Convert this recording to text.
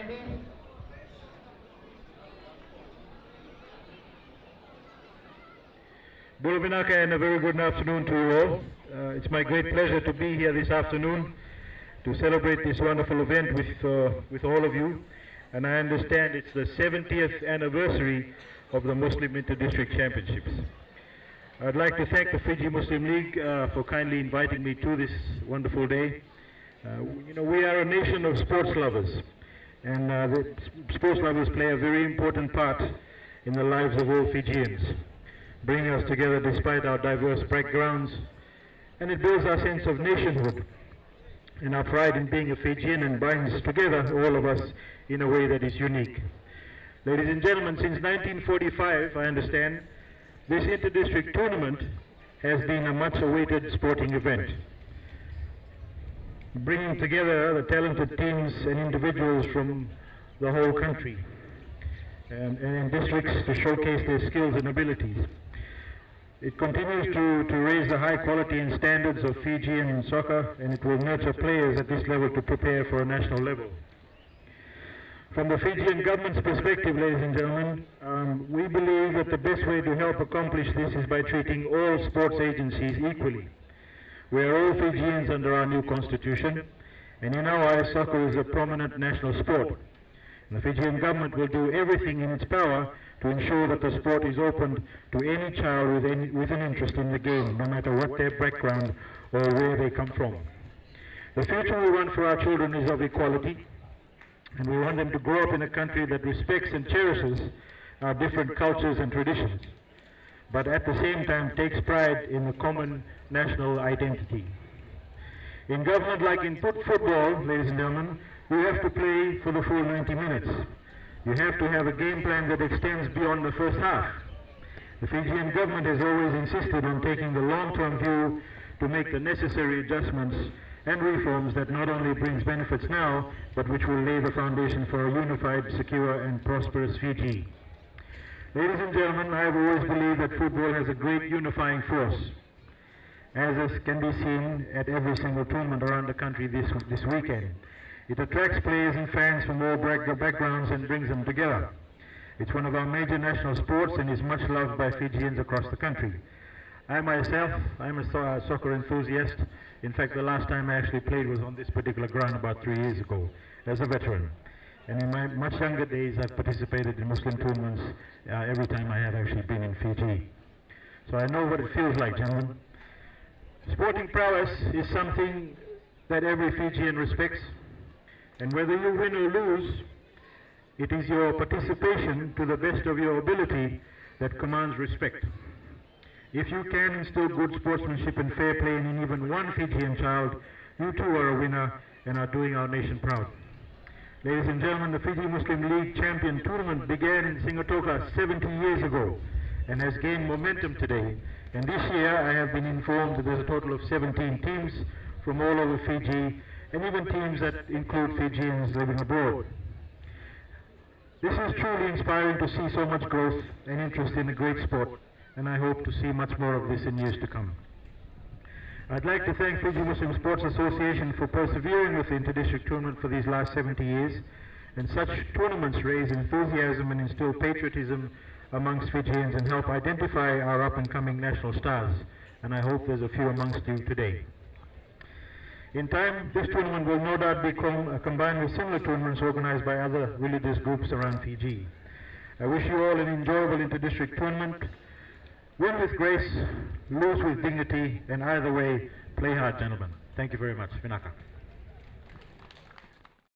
Nadi. Bulvinaka, and a very good afternoon to you all. It's my great pleasure to be here this afternoon to celebrate this wonderful event with all of you. And I understand it's the 70th anniversary of the Muslim Inter-District Championships. I'd like to thank the Fiji Muslim League for kindly inviting me to this wonderful day. You know, we are a nation of sports lovers, and the sports lovers play a very important part in the lives of all Fijians, bringing us together despite our diverse backgrounds, and it builds our sense of nationhood and our pride in being a Fijian, and binds together all of us in a way that is unique. Ladies and gentlemen, since 1945, I understand, this inter-district tournament has been a much-awaited sporting event, bringing together the talented teams and individuals from the whole country and districts to showcase their skills and abilities. It continues to raise the high quality and standards of Fijian soccer, and it will nurture players at this level to prepare for a national level. From the Fijian government's perspective, ladies and gentlemen, we believe that the best way to help accomplish this is by treating all sports agencies equally. We are all Fijians under our new constitution, and in our eyes, soccer is a prominent national sport. And the Fijian government will do everything in its power to ensure that the sport is open to any child with an interest in the game, no matter what their background or where they come from. The future we want for our children is of equality, and we want them to grow up in a country that respects and cherishes our different cultures and traditions, but at the same time takes pride in the common national identity. In government, like in football, ladies and gentlemen, you have to play for the full 90 minutes. You have to have a game plan that extends beyond the first half. The Fijian government has always insisted on taking the long-term view to make the necessary adjustments and reforms that not only brings benefits now, but which will lay the foundation for a unified, secure and prosperous Fiji. Ladies and gentlemen, I have always believed that football has a great unifying force, as can be seen at every single tournament around the country this weekend. It attracts players and fans from all backgrounds and brings them together. It's one of our major national sports and is much loved by Fijians across the country. I myself, I'm a soccer enthusiast. In fact, the last time I actually played was on this particular ground about 3 years ago as a veteran. And in my much younger days, I've participated in Muslim tournaments every time I have actually been in Fiji. So I know what it feels like, gentlemen. Sporting prowess is something that every Fijian respects. And whether you win or lose, it is your participation to the best of your ability that commands respect. If you can instill good sportsmanship and fair play in even one Fijian child, you too are a winner and are doing our nation proud. Ladies and gentlemen, the Fiji Muslim League Champion Tournament began in Singatoka 70 years ago and has gained momentum today. And this year I have been informed that there's a total of 17 teams from all over Fiji, and even teams that include Fijians living abroad. This is truly inspiring to see so much growth and interest in a great sport, and I hope to see much more of this in years to come. I'd like to thank Fiji Muslim Sports Association for persevering with the inter-district tournament for these last 70 years, and such tournaments raise enthusiasm and instill patriotism amongst Fijians and help identify our up-and-coming national stars, and I hope there's a few amongst you today. In time, this tournament will no doubt be combined with similar tournaments organized by other religious groups around Fiji. I wish you all an enjoyable inter-district tournament. Win with grace, lose with dignity, and either way, play hard, gentlemen. Thank you very much. Vinaka.